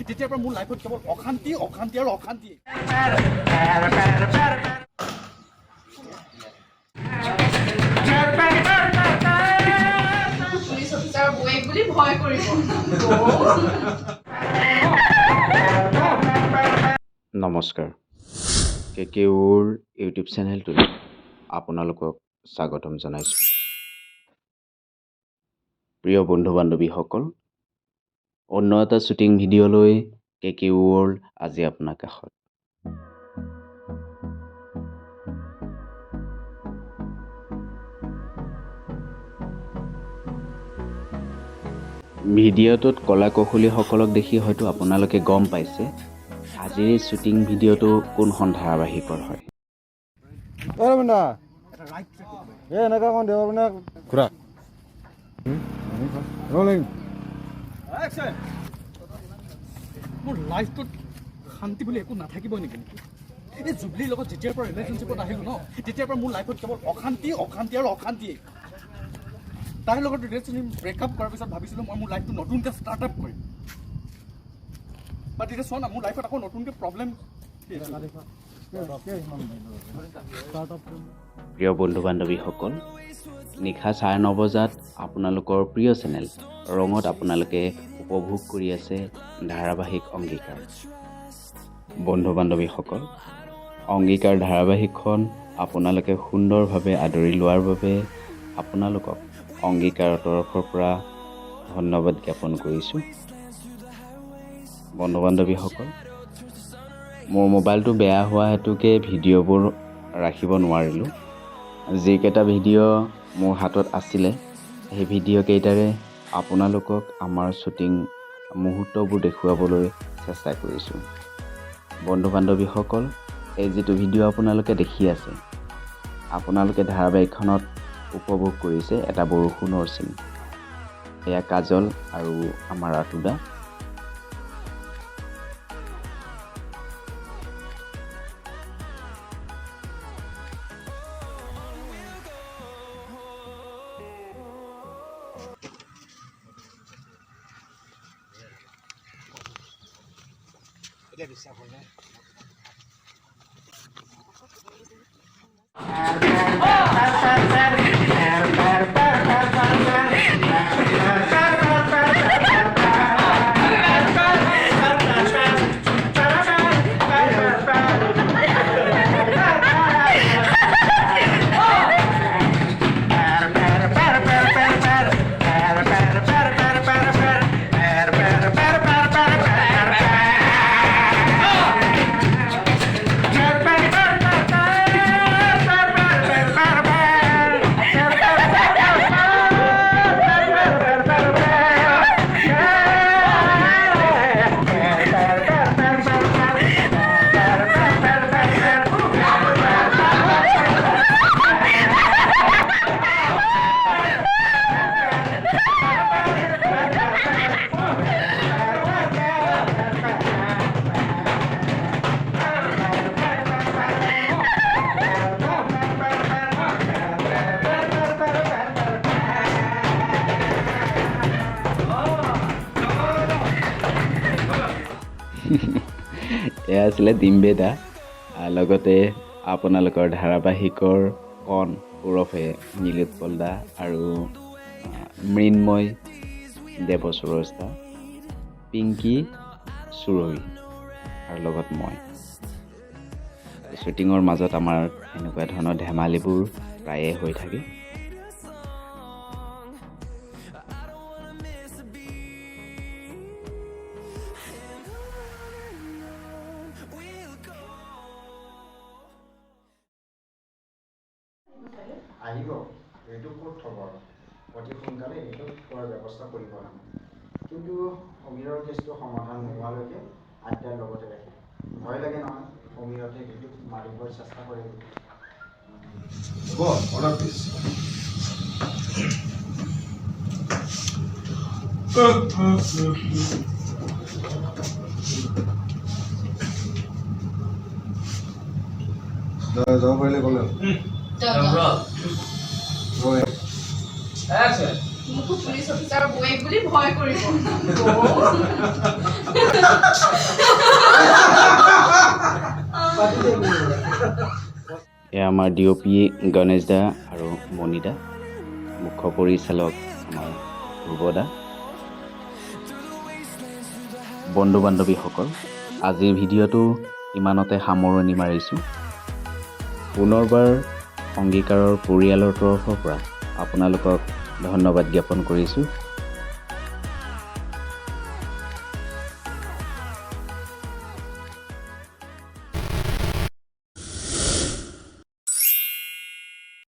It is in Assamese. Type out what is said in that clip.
তেতিয়াৰ পৰা মোৰ লাইফত কেৱল অশান্তি অশান্তি আৰু অশান্তি। নমস্কাৰ, কেকেউৰ ইউটিউব চেনেলটোলৈ আপোনালোকক স্বাগতম জনাইছোঁ। প্ৰিয় বন্ধু বান্ধৱীসকল, অন্য এটা শ্বুটিং ভিডিঅ'লৈ কেকেউৰ আজি আপোনাৰ কাষত। ভিডিঅ'টোত কলা কৌশলীসকলক দেখি হয়তো আপোনালোকে গম পাইছে আজিৰ এই শ্বুটিং ভিডিঅ'টো কোনখন ধাৰাবাহিকৰ হয়। মোৰ লাইফটোত শান্তি বুলি একো নাথাকিবই নেকি? এই জুবলিৰ লগত যেতিয়াৰ পৰা ৰিলেশ্যনশ্বিপত আহিলোঁ ন, তেতিয়াৰ পৰা মোৰ লাইফত কেৱল অশান্তি অশান্তি আৰু অশান্তিয়ে। তাইৰ লগত ৰিলেশ্যনশ্বিপ ব্ৰেকআপ কৰাৰ পিছত ভাবিছিলোঁ মই মোৰ লাইফটো নতুনকৈ ষ্টাৰ্ট আপ কৰিম। বাট এতিয়া চোৱা না, মোৰ লাইফত আকৌ নতুনকৈ প্ৰব্লেম। প্ৰিয় বন্ধু বান্ধৱীসকল, নিশা 9:30 বজাত আপোনালোকৰ প্ৰিয় চেনেল ৰঙত আপোনালোকে উপভোগ কৰি আছে ধাৰাবাহিক অংগীকাৰ। বন্ধু বান্ধৱীসকল, অংগীকাৰ ধাৰাবাহিকখন আপোনালোকে সুন্দৰভাৱে আদৰি লোৱাৰ বাবে আপোনালোকক অংগীকাৰৰ তৰফৰ পৰা ধন্যবাদ জ্ঞাপন কৰিছোঁ। বন্ধু বান্ধৱীসকল, মোৰ মোবাইলটো বেয়া হোৱা হেতুকে ভিডিঅ'বোৰ ৰাখিব নোৱাৰিলোঁ। যিকেইটা ভিডিঅ' মোৰ হাতত আছিলে সেই ভিডিঅ'কেইটাৰে আপোনালোকক আমাৰ শ্বুটিং মুহূৰ্তবোৰ দেখুৱাবলৈ চেষ্টা কৰিছোঁ। বন্ধু বান্ধৱীসকল, এই যিটো ভিডিঅ' আপোনালোকে দেখি আছে, আপোনালোকে ধাৰাবাহিকখনত উপভোগ কৰিছে এটা বৰষুণৰ চিন। এয়া কাজল আৰু আমাৰ আতুদা। এয়া আছিলে ডিম্বেদা, লগতে আপোনালোকৰ ধাৰাবাহিকৰ কণ ওৰফে নীলোৎপল দা আৰু মৃন্ময় দেৱচুৰজ দা, পিংকি সুৰভি আৰু লগত মই। শ্বুটিঙৰ মাজত আমাৰ এনেকুৱা ধৰণৰ ধেমালিবোৰ প্ৰায়ে হৈ থাকে। আহিব, এইটো ক'ত থ'ব, অতি সোনকালে এইটো খোৱাৰ ব্যৱস্থা কৰিব লাগে। কিন্তু সমীৰৰ কেছটো সমাধান নোহোৱালৈকে আদ্যাৰ লগতে ৰাখে। ভয় লাগে নহয়, সমীৰতে সেইটো মাৰিবৰ চেষ্টা কৰে। Order please. যাব পাৰিলে ক'লে মোকো পুলিচ অফিচাৰৰ বৌয়েক বুলি ভয় কৰিব। এয়া আমাৰ DOP গণেশ দা আৰু মণি দা, মুখ্য পৰিচালক আমাৰ ধ্ৰুৱ দা। বন্ধু বান্ধৱীসকল, আজিৰ ভিডিঅ'টো ইমানতে সামৰণি মাৰিছোঁ। পুনৰবাৰ অংগীকাৰৰ পৰিয়ালৰ তৰফৰ পৰা আপোনালোকক ধন্যবাদ জ্ঞাপন কৰিছোঁ।